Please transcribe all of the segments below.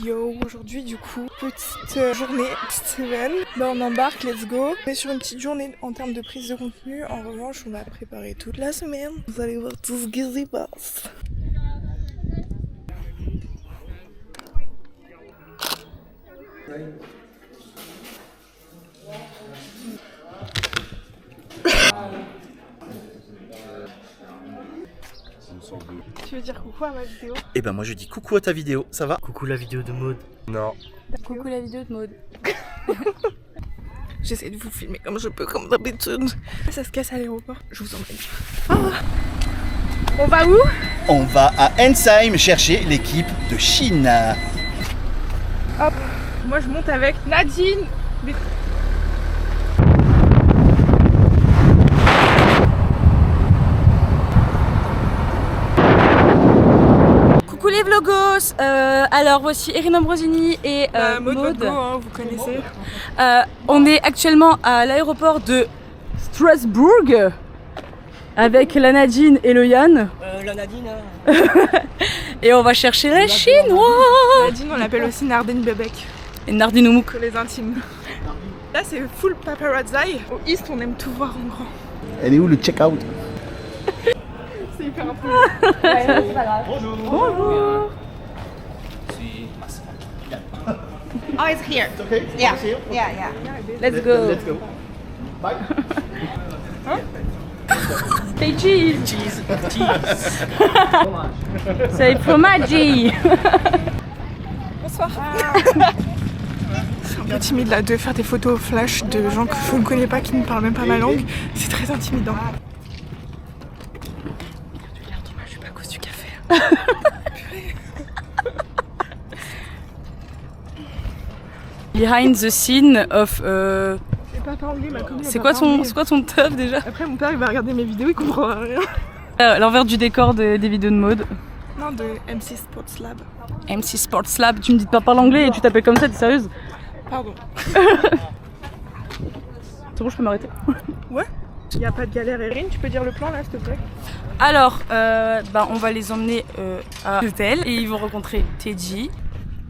Yo, aujourd'hui du coup, petite journée, petite semaine. On embarque, let's go. On est sur une petite journée en termes de prise de contenu. En revanche, on va préparer toute la semaine. Vous allez voir tout ce qui se passe. Tu veux dire coucou à ma vidéo? Eh ben moi je dis coucou à ta vidéo, ça va? Coucou la vidéo de Maud. Non. Coucou la vidéo de Maud. J'essaie de vous filmer comme je peux, comme d'habitude. Ça se casse à l'aéroport, je vous emmène. Ah, on va où? On va à Ensheim chercher l'équipe de Chine. Hop, moi je monte avec Nadine. Coucou les vlogos. Alors voici Erin Ambrosini et Maud Maud. Vodgo, hein, vous connaissez. On est actuellement à l'aéroport de Strasbourg avec la Nadine et le Yann. La Nadine. Et on va chercher les Chinois. Nadine, on l'appelle aussi Nardine Bebek, Et Nardine Oumouk. que les intimes. Là c'est full paparazzi. Au East, on aime tout voir en grand. Elle est où le check-out? C'est hyper important. Bonjour. Oh, it's here. It's okay. Yeah. Yeah, yeah. Let's go. Let's go. Bye. Say cheese. Cheese. Say fromaggi. Bonsoir. C'est un peu timide là de faire des photos flash de gens que je ne connais pas, qui ne parlent même pas ma langue. C'est très intimidant. Je suis pas à cause du café. Behind the scene of. J'ai pas parlé, ma copine. C'est quoi ton taf déjà? Après mon père il va regarder mes vidéos, il comprendra rien. L'envers du décor des vidéos de mode. Non, de MC Sports Lab. MC Sports Lab, tu me dis de pas parler anglais et tu t'appelles comme ça, t'es sérieuse? Pardon. C'est bon, je peux m'arrêter? Ouais. Il y a pas de galère, Erin, tu peux dire le plan là s'il te plaît? Alors, on va les emmener à l'hôtel et ils vont rencontrer Teddy.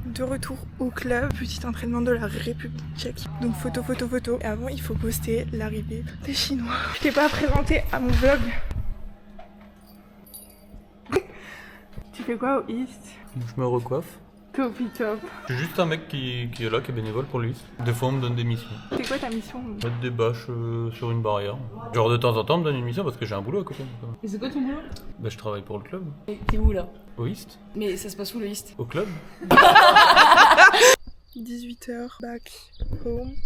De retour au club, petit entraînement de la République tchèque. Donc photo. Et avant il faut poster l'arrivée des Chinois. Je t'ai pas présenté à mon vlog. Tu fais quoi au East? Je me recoiffe. Top. Je suis juste un mec qui est là, qui est bénévole pour lui. Des fois, on me donne des missions. C'est quoi ta mission? Mettre des bâches sur une barrière. Genre, de temps en temps, on me donne une mission parce que j'ai un boulot à côté. Et c'est quoi ton boulot? Bah, je travaille pour le club. Et t'es où là? Au East. Mais ça se passe où le East? Au club. 18h, back home.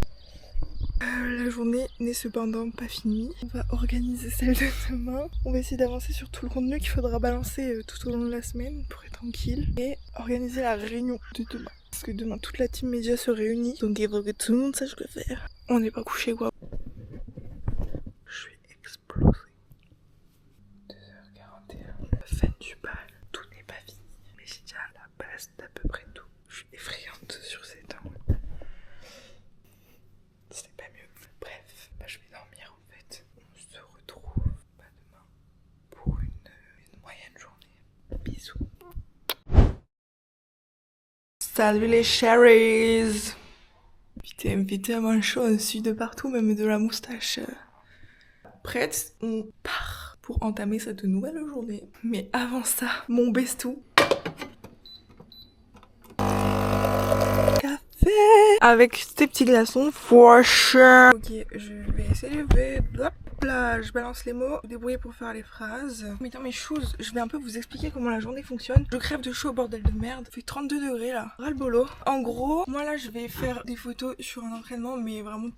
La journée n'est cependant pas finie. On va organiser celle de demain. On va essayer d'avancer sur tout le contenu qu'il faudra balancer tout au long de la semaine pour être tranquille. Et organiser la réunion de demain. Parce que demain toute la team média se réunit. Donc il faut que tout le monde sache quoi faire. On n'est pas couché quoi. Je suis explosé. 2h41. Fin du bal. Tout n'est pas fini. Mais j'ai déjà la base d'à peu près tout. Je suis effrayante sur ces temps. C'était pas mieux. Bref, je vais dormir en fait. On se retrouve demain pour une moyenne journée. Bisous. Salut les cherries. Putain, un chaud au-dessus de partout, même de la moustache. Prête? On part pour entamer cette nouvelle journée. Mais avant ça, mon bestou. Avec ces petits glaçons, for sure. Ok, je vais essayer de... Hop là, je balance les mots. Vous débrouillez pour faire les phrases. Mais dans mes choses, je vais un peu vous expliquer comment la journée fonctionne. Je crève de chaud, bordel de merde. Il fait 32 degrés là. Ras le bolo. En gros, moi là, je vais faire des photos sur un entraînement, mais vraiment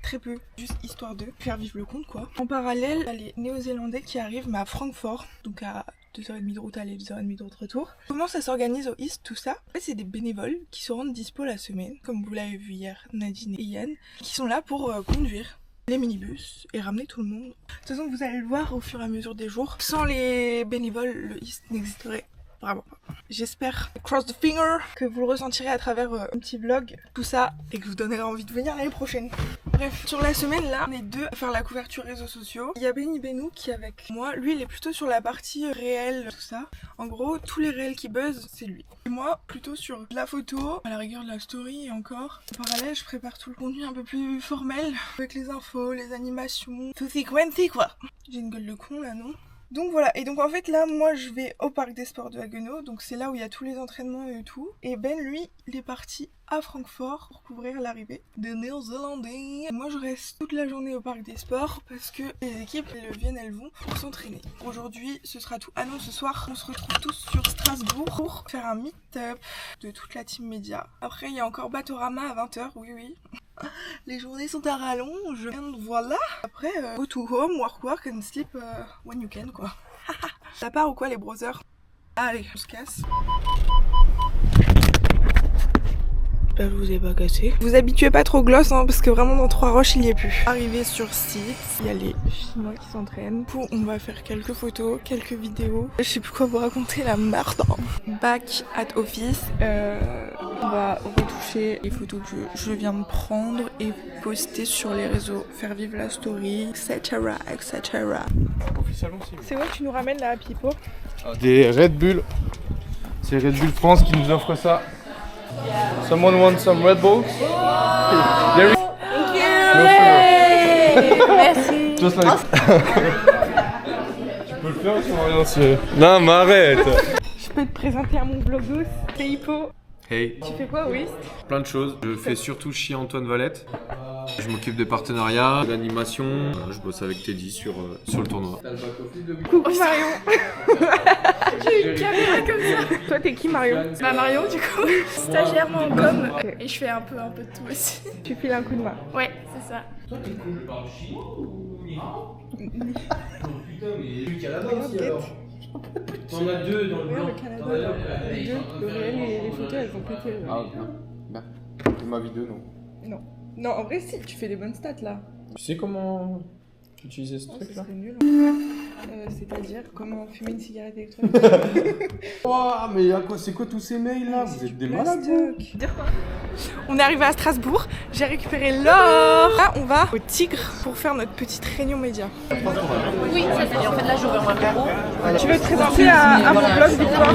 très peu. Juste histoire de faire vivre le compte quoi. En parallèle, il y a les Néo-Zélandais qui arrivent, mais à Francfort. Donc à 2h30 de route aller, 2h30 de route retour. Comment ça s'organise au East, tout ça? En fait, c'est des bénévoles qui se rendent dispo la semaine, comme vous l'avez vu hier, Nadine et Yann, qui sont là pour conduire les minibus et ramener tout le monde. De toute façon, vous allez le voir au fur et à mesure des jours. Sans les bénévoles, le East n'existerait Vraiment pas. J'espère, cross the finger, que vous le ressentirez à travers un petit vlog, tout ça, et que je vous donnerai envie de venir l'année prochaine. Bref, sur la semaine là, on est deux à faire la couverture réseaux sociaux. Il y a Benny Benou qui est avec moi. Lui, il est plutôt sur la partie réelle, tout ça. En gros, tous les réels qui buzzent, c'est lui. Et moi, plutôt sur la photo, à la rigueur de la story et encore. En parallèle, je prépare tout le contenu un peu plus formel, avec les infos, les animations, tout quanti quoi. J'ai une gueule de con là, non? Donc voilà, et donc en fait là moi je vais au parc des sports de Haguenau, donc c'est là où il y a tous les entraînements et tout. Et Ben lui il est parti à Francfort pour couvrir l'arrivée des Néo-Zélandais. Moi je reste toute la journée au parc des sports parce que les équipes elles viennent, elles vont pour s'entraîner. Aujourd'hui ce sera tout. Ah non, ce soir on se retrouve tous sur Strasbourg pour faire un meet-up de toute la team média. Après il y a encore Batorama à 20h, oui. Les journées sont à rallonge, voilà. Après, go to home, work and sleep when you can quoi. Ça part ou quoi les brothers? Allez, on se casse. J'espère que je vous ai pas cassé. Vous habituez pas trop gloss hein, parce que vraiment dans Trois Roches il y est plus. Arrivé sur site, il y a les Chinois qui s'entraînent. On va faire quelques photos, quelques vidéos. Je sais plus quoi vous raconter, la merde. Back at office. On va retoucher les photos que je viens de prendre et poster sur les réseaux, faire vivre la story, etc. etc. C'est où que tu nous ramènes la Pipo? Des Red Bull. C'est Red Bull France qui nous offre ça. Someone wants some Red Bull? There is... Merci. Just like... Tu peux le faire si on va rien tirer. Non mais arrête. Je peux te présenter à mon blogos, c'est Hippo. Hey. Tu fais quoi, oui? Plein de choses. Je fais surtout chier Antoine Valette. Je m'occupe des partenariats, de l'animation. Je bosse avec Teddy sur le tournoi. Coucou Marion. J'ai une caméra comme ça. Toi t'es qui Marion? Bah Marion du coup, stagiaire en com et je fais un peu de tout aussi. Tu files un coup de main. Ouais, c'est ça. T'en as deux dans le blanc. Les deux, le réel et les photos elles vont péter. Ah ok. Bah, ma vidéo non. Non, en vrai si, tu fais des bonnes stats là. Tu sais comment utiliser ce truc là? C'est nul. C'est-à-dire comment fumer une cigarette électronique. Oh mais à quoi, c'est quoi tous ces mails là? Vous êtes des malades vous? On est arrivé à Strasbourg, j'ai récupéré l'or. Là on va au Tigre pour faire notre petite réunion média. Oui, ça fait en fait là j'aurai un bureau. Tu veux te présenter à mon blog Victoire?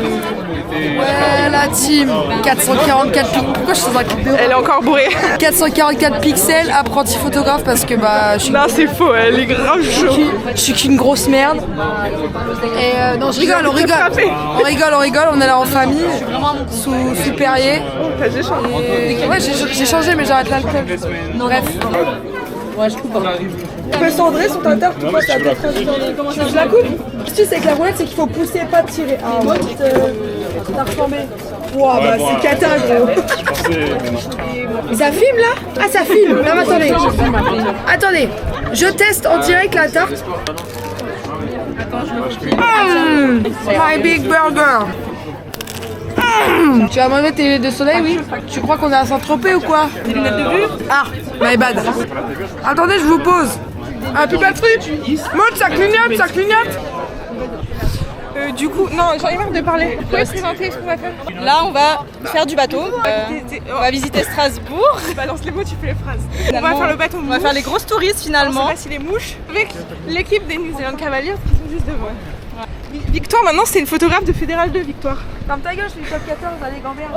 Ouais, la team 444 pixels. Pourquoi je suis dans un clip de... Elle est encore bourrée. 444 pixels, apprenti photographe parce que bah je suis... Non c'est faux, elle est grave chaude. Je suis qu'une grosse merde. Et non, je rigole, on rigole, on est là en famille, sous Perrier. T'as déjà changé? Ouais, j'ai changé, mais j'arrête l'alcool. Bref. Ouais, je coupe. On peut cendrer sur ta tarte, pourquoi ça te comment ça je la coupe? Ce que tu sais avec la roulette, c'est qu'il faut pousser, pas tirer. Ah ouais. T'as reformé. Wow, bah c'est cata gros. Ça filme là? Ah, ça filme. Non, mais attendez. Attendez. Je teste en direct la tarte. My big burger. Tu vas m'enlever tes lunettes de soleil, oui? Tu crois qu'on est à Saint-Tropez ou quoi? Des lunettes de vue? Ah, my bad. Attendez, je vous pose. Un pipa de frites. Maud, ça clignote, ça clignote. Du coup, non, j'en ai marre de parler. Vous pouvez présenter ce qu'on va faire? Là, on va faire du bateau. On va visiter Strasbourg. Balance les mots, tu fais les phrases. On va faire le bateau mouche. On va faire les grosses touristes finalement. On va passer les mouches avec l'équipe des New Zealand Cavaliers qui sont juste devant. Ouais. Victoire, maintenant, c'est une photographe de Fédéral 2, Victoire. Ferme ta gueule, je fais top 14, allez, Gambert.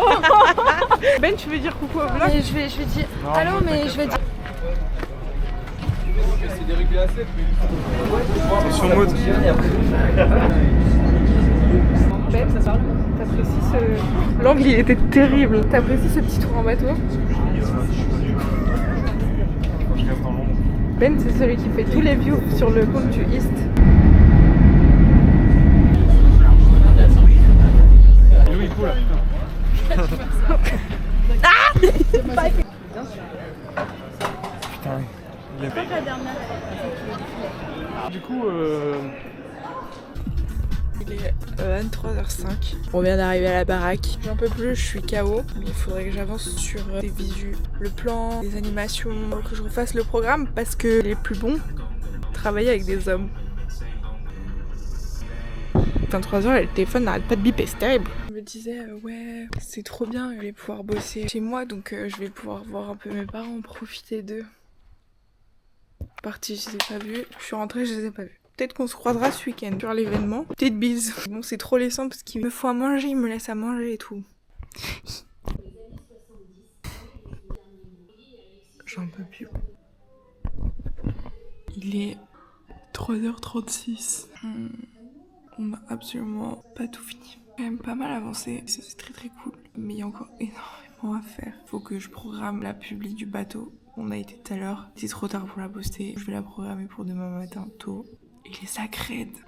Ben, tu veux dire coucou au vlog? Mais je vais dire. Allô, mais je vais dire. C'est dérégulé à 7 mais... Attention mode. Ben, t'apprécies ce... L'angle, il était terrible. T'apprécies ce petit tour en bateau? Ben, c'est celui qui fait tous les views sur le compte du East. Louis, cool là. Ah Putain, il a... Du coup, il est 23h05. On vient d'arriver à la baraque. J'en peux plus, je suis KO. Mais il faudrait que j'avance sur des visus, le plan, les animations, que je refasse le programme parce que les plus bons travaillent avec des hommes. 23h, le téléphone n'arrête pas de biper, c'est terrible. Je me disais, ouais, c'est trop bien, je vais pouvoir bosser chez moi, donc je vais pouvoir voir un peu mes parents, profiter d'eux. Partie, je les ai pas vus, je suis rentrée, je les ai pas vus. Peut-être qu'on se croisera ce week-end sur l'événement. Petite bise. Bon, c'est trop laissant parce qu'il me faut à manger, il me laisse à manger et tout. J'en peux plus. Il est 3h36. On a absolument pas tout fini. Quand même pas mal avancé, ça c'est très très cool. Mais il y a encore énormément à faire. Faut que je programme la publi du bateau. On a été tout à l'heure. C'est trop tard pour la poster. Je vais la programmer pour demain matin tôt. Et les accrèdes.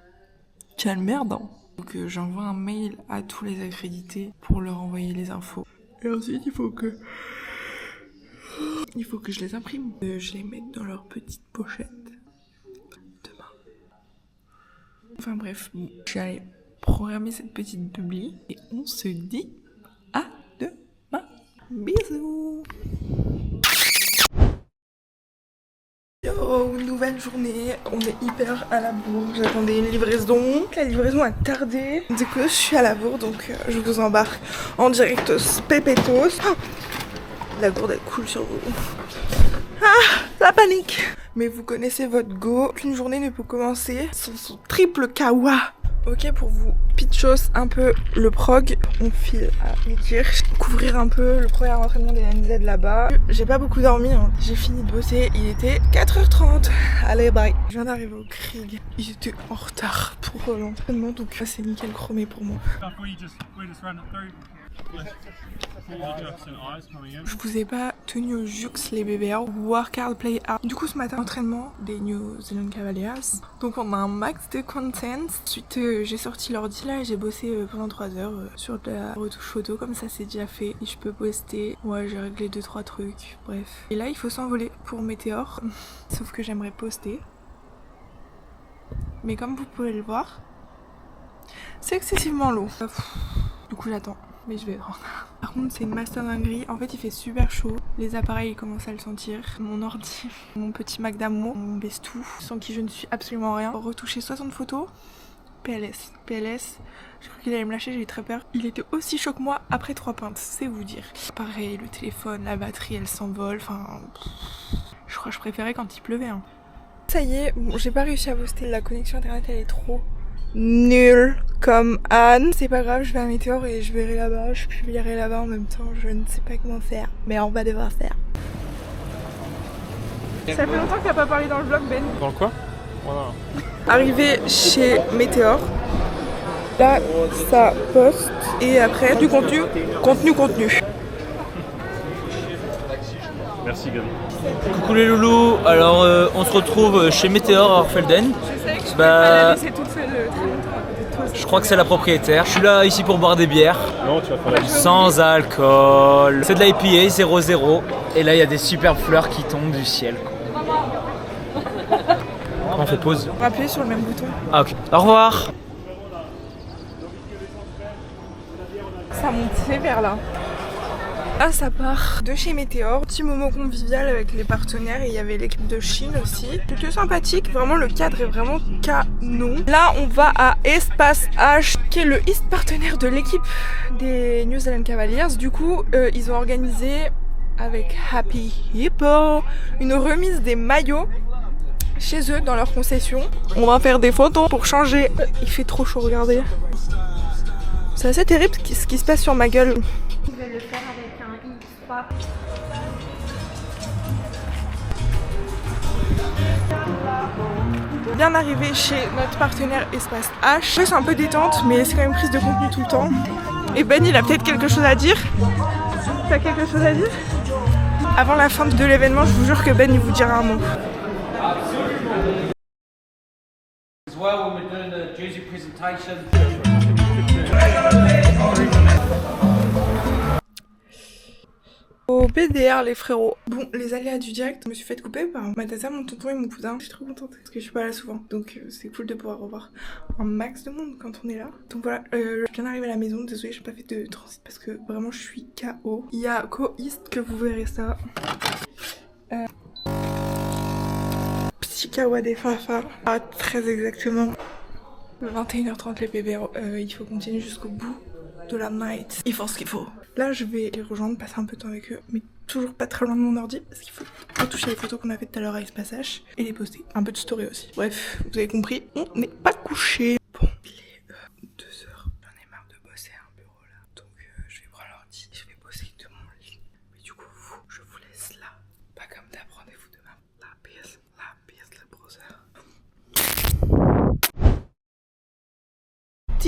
Quelle merde hein. Donc j'envoie un mail à tous les accrédités pour leur envoyer les infos. Et ensuite il faut que je les imprime. Je les mette dans leur petite pochette. Demain. Enfin bref, je suis allée programmer cette petite publi. Et on se dit à demain. Bisous. Yo, nouvelle journée, on est hyper à la bourre, j'attendais une livraison, la livraison a tardé, du coup je suis à la bourre donc je vous embarque en directos pépetos. Oh, la gourde elle coule sur vous. Ah, la panique. Mais vous connaissez votre go, qu'une journée ne peut commencer sans son triple kawa. Ok, pour vous pitchos un peu le prog, on file à Mikirch, couvrir un peu le premier entraînement des NZ là-bas. J'ai pas beaucoup dormi, hein. J'ai fini de bosser, il était 4h30. Allez, bye. Je viens d'arriver au Krieg, ils étaient en retard pour l'entraînement, donc c'est nickel chromé pour moi. Je vous ai pas tenu au jux les bébés, work hard, play hard. Du coup ce matin, entraînement des New Zealand Cavaliers. Donc on a un max de content. Ensuite j'ai sorti l'ordi là et j'ai bossé pendant 3 heures sur de la retouche photo, comme ça c'est déjà fait. Et je peux poster. Ouais, j'ai réglé 2-3 trucs, bref. Et là il faut s'envoler pour Météor. Sauf que j'aimerais poster. Mais comme vous pouvez le voir, c'est excessivement lourd. Du coup j'attends. Mais je vais rendre. Par contre c'est une master dinguerie, en fait il fait super chaud, les appareils ils commencent à le sentir, mon ordi, mon petit Mac d'amour, on baisse tout, sans qui je ne suis absolument rien. Retoucher 60 photos, PLS, je crois qu'il allait me lâcher, j'ai eu très peur. Il était aussi chaud que moi après 3 pintes, c'est vous dire. Pareil, le téléphone, la batterie elle s'envole, enfin... Je crois que je préférais quand il pleuvait. Hein. Ça y est, bon, j'ai pas réussi à poster, la connexion internet elle est trop... nul comme Anne. C'est pas grave, je vais à Météor et je verrai là-bas, je publierai là-bas en même temps, je ne sais pas comment faire, mais on va devoir faire. Ça fait longtemps que t'as pas parlé dans le vlog, Ben. Dans le quoi? Voilà. Arrivé chez Météor, là ça poste et après du contenu. Merci Gabi. Coucou les loulous, alors on se retrouve chez Météor à Orfelden. Je savais que je pouvais pas la laisser toute seule très longtemps à côté de toi. Je crois que c'est la propriétaire. Je suis là ici pour boire des bières. Non, tu vas faire la sans alcool. C'est de l'IPA 0,0. Et là il y a des superbes fleurs qui tombent du ciel. On fait pause. Appuyez sur le même bouton. Ah ok. Au revoir. Ça monte sévère là. Là ça part de chez Météor, petit moment convivial avec les partenaires et il y avait l'équipe de Chine aussi. Plutôt sympathique, vraiment le cadre est vraiment canon. Là on va à Espace H qui est le East partenaire de l'équipe des New Zealand Cavaliers. Du coup ils ont organisé avec Happy Hippo une remise des maillots chez eux dans leur concession. On va faire des photos pour changer. Il fait trop chaud, regardez. C'est assez terrible ce qui se passe sur ma gueule. Je vais le faire avec un X3. Bien arrivé chez notre partenaire Espace H. C'est un peu détente, mais c'est quand même prise de contenu tout le temps. Et Ben, il a peut-être quelque chose à dire. T'as quelque chose à dire? Avant la fin de l'événement, je vous jure que Ben, il vous dira un mot. Au BDR les frérots. Bon, les aléas du direct, je me suis fait couper par ma tata, mon tonton et mon cousin. Je suis trop contente parce que je suis pas là souvent, donc c'est cool de pouvoir revoir un max de monde quand on est là. Donc voilà, je viens d'arriver à la maison, désolée j'ai pas fait de transit parce que vraiment je suis KO. Il y a Co-East que vous verrez ça. Petit kawa des Fafa, très exactement. 21h30 les bébés, il faut continuer jusqu'au bout de la night. Ils font ce qu'il faut. Là je vais les rejoindre, passer un peu de temps avec eux, mais toujours pas très loin de mon ordi parce qu'il faut retoucher les photos qu'on a faites tout à l'heure avec ce passage et les poster. Un peu de story aussi. Bref, vous avez compris, on n'est pas couché. Bon, il est 2h, j'en ai marre de bosser à un bureau là. Donc je vais prendre l'ordi, je vais bosser de mon lit. Mais du coup vous, je vous laisse là. Pas comme d'hab, rendez-vous demain. La pièce, le browser.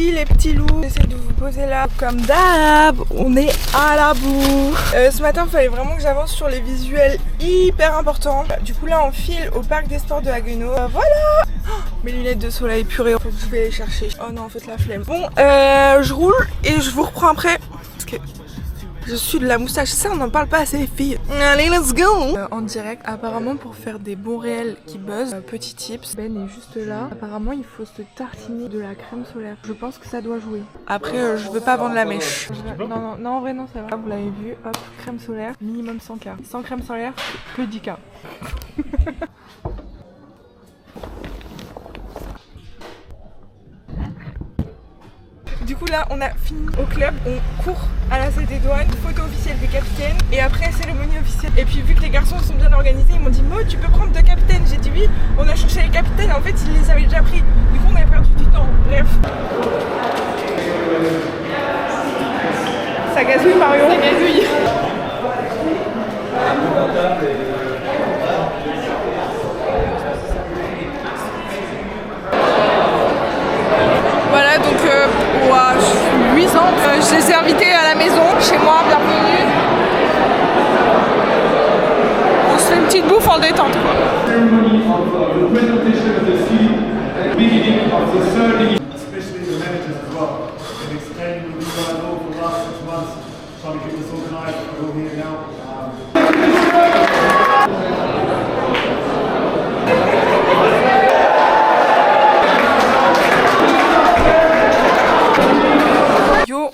Les petits loups, j'essaie de vous poser là comme d'hab, on est à la bourre. Ce matin il fallait vraiment que j'avance sur les visuels hyper importants. Du coup là on file au parc des sports de Haguenau. Voilà, mes lunettes de soleil purée, faut que je vais les chercher. Oh non en fait la flemme. Bon je roule et je vous reprends après parce que je suis de la moustache, ça on n'en parle pas assez les filles. Allez let's go. En direct, apparemment pour faire des bons réels qui buzzent, petit tips, Ben est juste là. Apparemment il faut se tartiner de la crème solaire. Je pense que ça doit jouer. Après je veux pas vendre la mèche. Non en vrai non ça va. Vous l'avez vu, hop, crème solaire, minimum 100K. Sans crème solaire, que 10K. Du coup là on a fini au club, on court à la salle des douanes, photo officielle des capitaines et après cérémonie officielle. Et puis vu que les garçons sont bien organisés, ils m'ont dit Mo tu peux prendre 2 capitaines. J'ai dit oui, on a cherché les capitaines, en fait ils les avaient déjà pris. Du coup on a perdu du temps, bref. Ça gazouille Mario. Ça gazouille. Voilà donc je suis luisante. Je les ai invités à la maison, chez moi, bienvenue. On se fait une petite bouffe en détente quoi.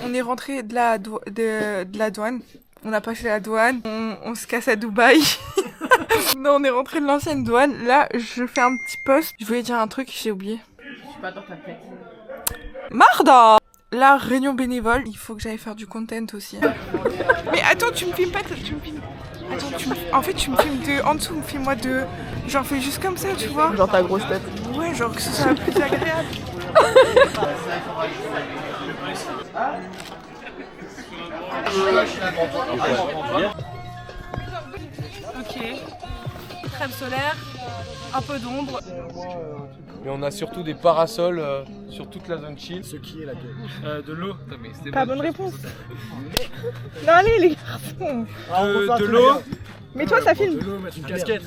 On est rentré de la douane, on a passé la douane, on se casse à Dubaï. Non, on est rentré de l'ancienne douane. Là, je fais un petit post. Je voulais dire un truc, j'ai oublié. Je suis pas dans ta tête. Marda! La réunion bénévole, il faut que j'aille faire du content aussi. Mais attends, tu me filmes pas, tu me filmes. Attends, en fait, tu me filmes de en dessous, filme-moi de. Genre, fais juste comme ça, tu vois. Genre ta grosse tête. Ouais, genre que ce soit plus agréable. Ok. Crème solaire, un peu d'ombre. Et on a surtout des parasols sur toute la zone chill. Ce qui est la de l'eau. Pas bonne réponse. Non, allez, les garçons. De l'eau. Mais toi, ça filme. De l'eau, mettre une casquette.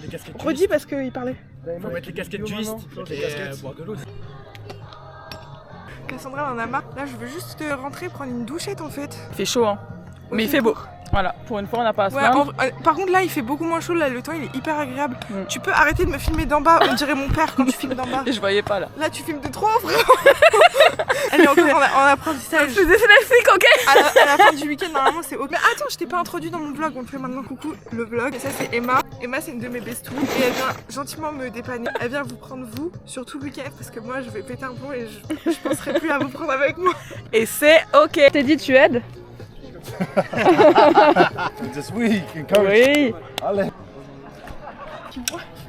Les casquettes. Redis parce qu'il parlait. Faut mettre les casquettes twist. Et boire de l'eau. Cassandra en a marre. Là, je veux juste rentrer prendre une douchette en fait. Il fait chaud, hein. Mais il fait beau. Voilà, pour une fois, on n'a pas à se plaindre. Par contre, là, il fait beaucoup moins chaud. Là, le temps, il est hyper agréable. Tu peux arrêter de me filmer d'en bas. On dirait mon père quand tu filmes d'en bas. Je voyais pas là. Là, tu filmes de trop, frère. Allez, encore en apprentissage. C'est dyslexique, ok. À la fin du week-end, normalement, c'est ok. Mais attends, je t'ai pas introduit dans mon vlog. On le fait maintenant. Coucou, le vlog. Et ça, c'est Emma. Emma, c'est une de mes bestoues. Et elle vient gentiment me dépanner. Elle vient vous prendre, vous, sur tout le week-end. Parce que moi, je vais péter un plomb et je penserai plus à vous prendre avec moi. Et c'est ok. T'es dit, tu aides? Oui. Allez.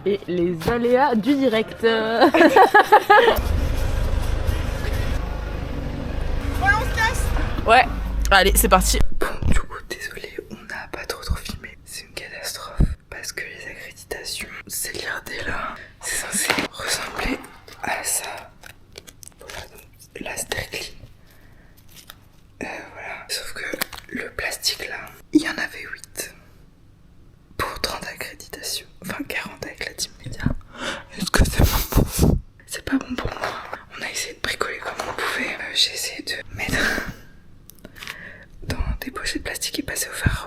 Et les aléas du direct. Voilà, on se casse. Ouais. Allez, c'est parti. Bon, du coup, désolé, on n'a pas trop film. C'est une catastrophe. Parce que les accréditations, c'est l'IRD là. C'est censé ressembler à ça. Voilà, donc la Strictly. Voilà. Sauf que le plastique là, il y en avait 8 pour 30 accréditations, enfin 40 avec la team média. Est-ce que c'est bon pour vous? C'est pas bon pour moi. On a essayé de bricoler comme on pouvait. J'ai essayé de mettre dans des pochettes plastiques et passer au fer à